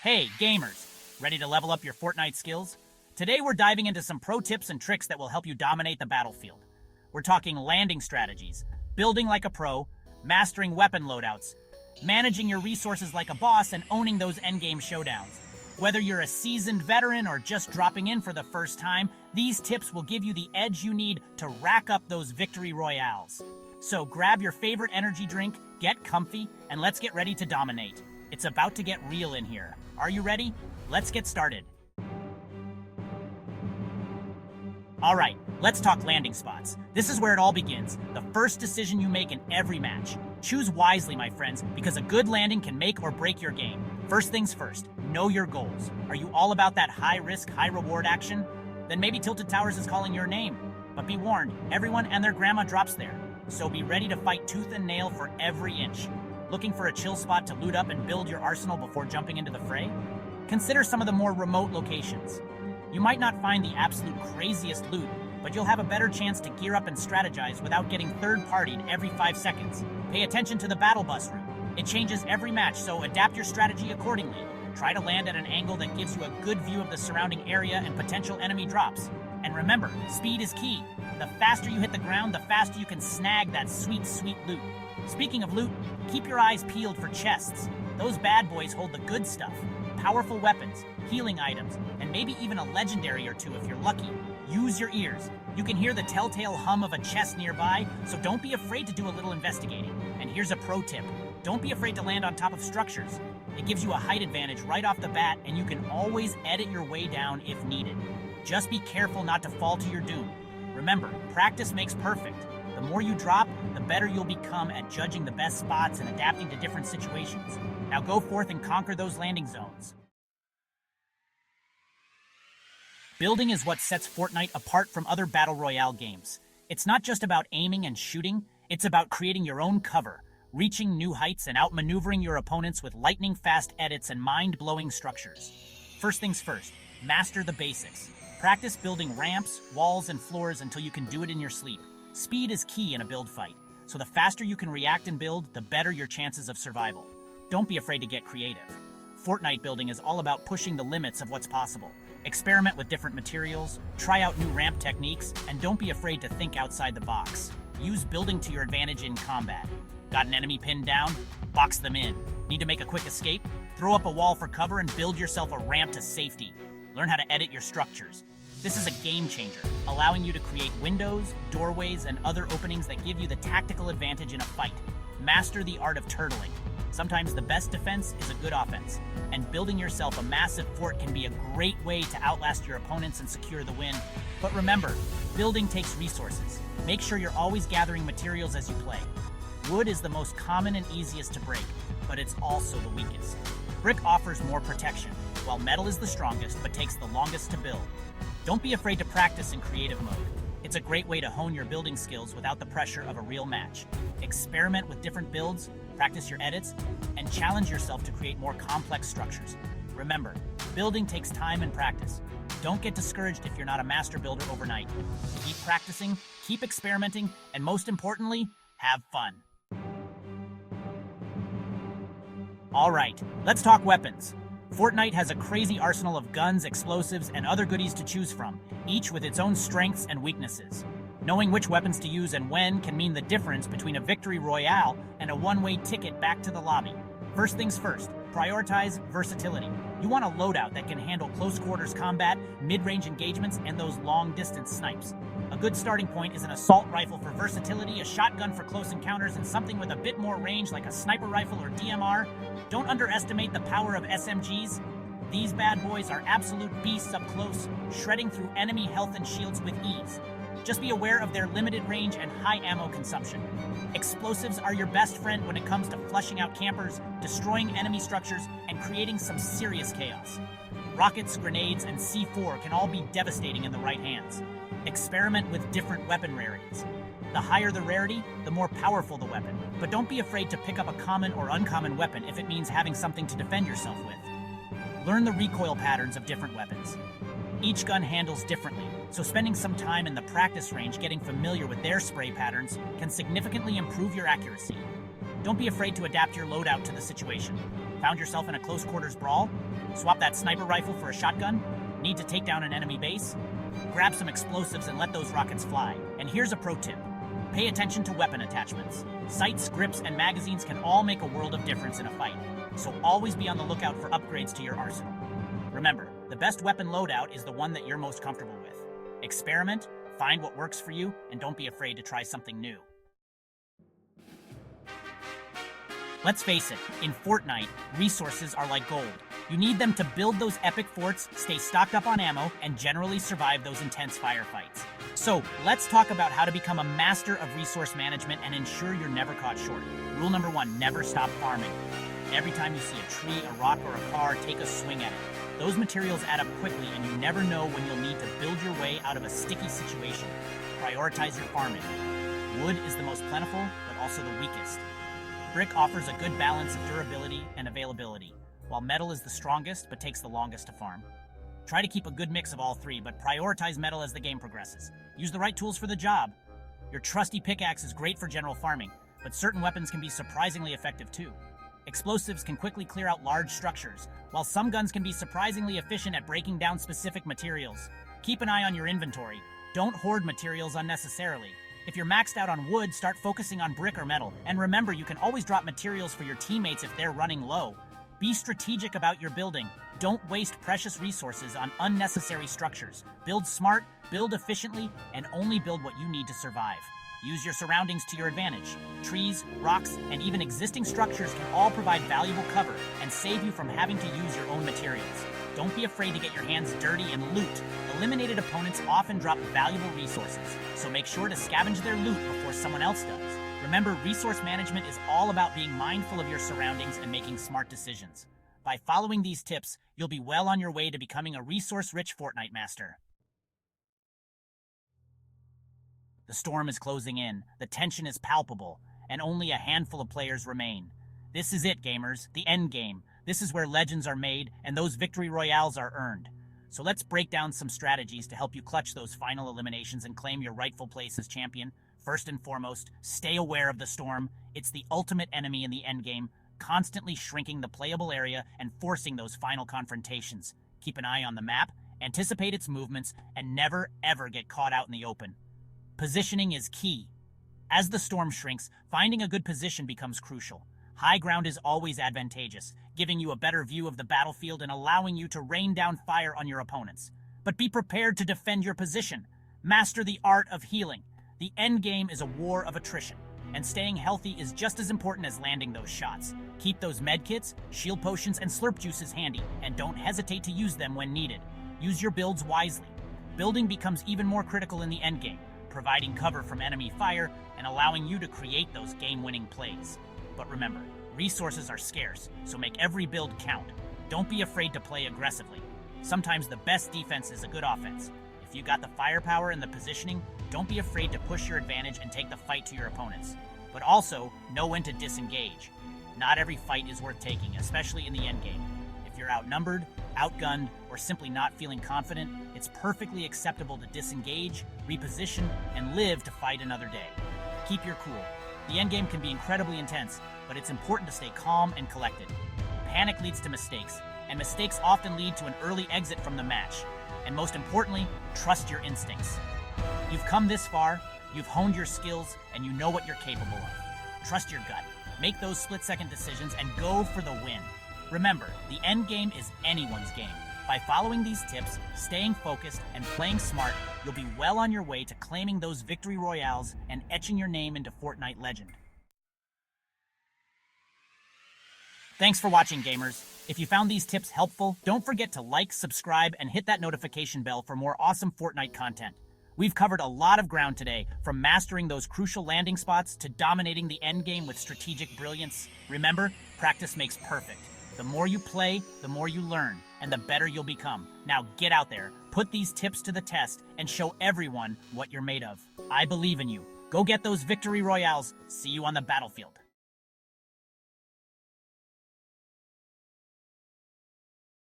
Hey, gamers! Ready to level up your Fortnite skills? Today we're diving into some pro tips and tricks that will help you dominate the battlefield. We're talking landing strategies, building like a pro, mastering weapon loadouts, managing your resources like a boss, and owning those endgame showdowns. Whether you're a seasoned veteran or just dropping in for the first time, these tips will give you the edge you need to rack up those victory royales. So grab your favorite energy drink, get comfy, and let's get ready to dominate. It's about to get real in here. Are you ready? Let's get started. Alright, let's talk landing spots. This is where it all begins, the first decision you make in every match. Choose wisely, my friends, because a good landing can make or break your game. First things first, know your goals. Are you all about that high-risk, high-reward action? Then maybe Tilted Towers is calling your name. But be warned, everyone and their grandma drops there. So be ready to fight tooth and nail for every inch. Looking for a chill spot to loot up and build your arsenal before jumping into the fray? Consider some of the more remote locations. You might not find the absolute craziest loot, but you'll have a better chance to gear up and strategize without getting third-partied every 5 seconds. Pay attention to the battle bus route. It changes every match, so adapt your strategy accordingly. Try to land at an angle that gives you a good view of the surrounding area and potential enemy drops. And remember, speed is key. The faster you hit the ground, the faster you can snag that sweet, sweet loot. Speaking of loot, keep your eyes peeled for chests. Those bad boys hold the good stuff. Powerful weapons, healing items, and maybe even a legendary or two if you're lucky. Use your ears. You can hear the telltale hum of a chest nearby, so don't be afraid to do a little investigating. And here's a pro tip. Don't be afraid to land on top of structures. It gives you a height advantage right off the bat, and you can always edit your way down if needed. Just be careful not to fall to your doom. Remember, practice makes perfect. The more you drop, the better you'll become at judging the best spots and adapting to different situations. Now go forth and conquer those landing zones. Building is what sets Fortnite apart from other Battle Royale games. It's not just about aiming and shooting, it's about creating your own cover, reaching new heights, and outmaneuvering your opponents with lightning-fast edits and mind-blowing structures. First things first, master the basics. Practice building ramps, walls, and floors until you can do it in your sleep. Speed is key in a build fight, so the faster you can react and build, the better your chances of survival. Don't be afraid to get creative. Fortnite building is all about pushing the limits of what's possible. Experiment with different materials, try out new ramp techniques, and don't be afraid to think outside the box. Use building to your advantage in combat. Got an enemy pinned down? Box them in. Need to make a quick escape? Throw up a wall for cover and build yourself a ramp to safety. Learn how to edit your structures. This is a game changer, allowing you to create windows, doorways, and other openings that give you the tactical advantage in a fight. Master the art of turtling. Sometimes the best defense is a good offense, and building yourself a massive fort can be a great way to outlast your opponents and secure the win. But remember, building takes resources. Make sure you're always gathering materials as you play. Wood is the most common and easiest to break, but it's also the weakest. Brick offers more protection, while metal is the strongest but takes the longest to build. Don't be afraid to practice in creative mode. It's a great way to hone your building skills without the pressure of a real match. Experiment with different builds, practice your edits, and challenge yourself to create more complex structures. Remember, building takes time and practice. Don't get discouraged if you're not a master builder overnight. Keep practicing, keep experimenting, and most importantly, have fun. Alright, let's talk weapons. Fortnite has a crazy arsenal of guns, explosives, and other goodies to choose from, each with its own strengths and weaknesses. Knowing which weapons to use and when can mean the difference between a victory royale and a one-way ticket back to the lobby. First things first, prioritize versatility. You want a loadout that can handle close-quarters combat, mid-range engagements, and those long-distance snipes. A good starting point is an assault rifle for versatility, a shotgun for close encounters, and something with a bit more range like a sniper rifle or DMR. Don't underestimate the power of SMGs. These bad boys are absolute beasts up close, shredding through enemy health and shields with ease. Just be aware of their limited range and high ammo consumption. Explosives are your best friend when it comes to flushing out campers, destroying enemy structures, and creating some serious chaos. Rockets, grenades, and C4 can all be devastating in the right hands. Experiment with different weapon rarities. The higher the rarity, the more powerful the weapon. But don't be afraid to pick up a common or uncommon weapon if it means having something to defend yourself with. Learn the recoil patterns of different weapons. Each gun handles differently, so spending some time in the practice range getting familiar with their spray patterns can significantly improve your accuracy. Don't be afraid to adapt your loadout to the situation. Found yourself in a close quarters brawl? Swap that sniper rifle for a shotgun? Need to take down an enemy base? Grab some explosives and let those rockets fly. And here's a pro tip. Pay attention to weapon attachments. Sights, grips, and magazines can all make a world of difference in a fight, so always be on the lookout for upgrades to your arsenal. Remember, the best weapon loadout is the one that you're most comfortable with. Experiment, find what works for you, and don't be afraid to try something new. Let's face it, in Fortnite, resources are like gold. You need them to build those epic forts, stay stocked up on ammo, and generally survive those intense firefights. So, let's talk about how to become a master of resource management and ensure you're never caught short. Rule number 1, never stop farming. Every time you see a tree, a rock, or a car, take a swing at it. Those materials add up quickly, and you never know when you'll need to build your way out of a sticky situation. Prioritize your farming. Wood is the most plentiful, but also the weakest. Brick offers a good balance of durability and availability, while metal is the strongest but takes the longest to farm. Try to keep a good mix of all three, but prioritize metal as the game progresses. Use the right tools for the job. Your trusty pickaxe is great for general farming, but certain weapons can be surprisingly effective too. Explosives can quickly clear out large structures, while some guns can be surprisingly efficient at breaking down specific materials. Keep an eye on your inventory. Don't hoard materials unnecessarily. If you're maxed out on wood, start focusing on brick or metal. And remember, you can always drop materials for your teammates if they're running low. Be strategic about your building. Don't waste precious resources on unnecessary structures. Build smart, build efficiently, and only build what you need to survive. Use your surroundings to your advantage. Trees, rocks, and even existing structures can all provide valuable cover and save you from having to use your own materials. Don't be afraid to get your hands dirty and loot. Eliminated opponents often drop valuable resources, so make sure to scavenge their loot before someone else does. Remember, resource management is all about being mindful of your surroundings and making smart decisions. By following these tips, you'll be well on your way to becoming a resource-rich Fortnite master. The storm is closing in, the tension is palpable, and only a handful of players remain. This is it, gamers, the end game. This is where legends are made and those victory royales are earned. So let's break down some strategies to help you clutch those final eliminations and claim your rightful place as champion. First and foremost, stay aware of the storm. It's the ultimate enemy in the endgame, constantly shrinking the playable area and forcing those final confrontations. Keep an eye on the map, anticipate its movements, and never ever get caught out in the open. Positioning is key. As the storm shrinks, finding a good position becomes crucial. High ground is always advantageous, giving you a better view of the battlefield and allowing you to rain down fire on your opponents. But be prepared to defend your position. Master the art of healing. The end game is a war of attrition, and staying healthy is just as important as landing those shots. Keep those medkits, shield potions, and slurp juices handy, and don't hesitate to use them when needed. Use your builds wisely. Building becomes even more critical in the endgame, providing cover from enemy fire and allowing you to create those game-winning plays. But remember, resources are scarce, so make every build count. Don't be afraid to play aggressively. Sometimes the best defense is a good offense. If you got the firepower and the positioning, don't be afraid to push your advantage and take the fight to your opponents. But also, know when to disengage. Not every fight is worth taking, especially in the endgame. If you're outnumbered, outgunned, or simply not feeling confident, it's perfectly acceptable to disengage, reposition, and live to fight another day. Keep your cool. The endgame can be incredibly intense, but it's important to stay calm and collected. Panic leads to mistakes, and mistakes often lead to an early exit from the match. And most importantly, trust your instincts. You've come this far, you've honed your skills, and you know what you're capable of. Trust your gut, make those split-second decisions, and go for the win. Remember, the end game is anyone's game. By following these tips, staying focused, and playing smart, you'll be well on your way to claiming those victory royales and etching your name into Fortnite legend. Thanks for watching, gamers. If you found these tips helpful, don't forget to like, subscribe, and hit that notification bell for more awesome Fortnite content. We've covered a lot of ground today, from mastering those crucial landing spots to dominating the endgame with strategic brilliance. Remember, practice makes perfect. The more you play, the more you learn, and the better you'll become. Now get out there, put these tips to the test, and show everyone what you're made of. I believe in you. Go get those victory royales. See you on the battlefield.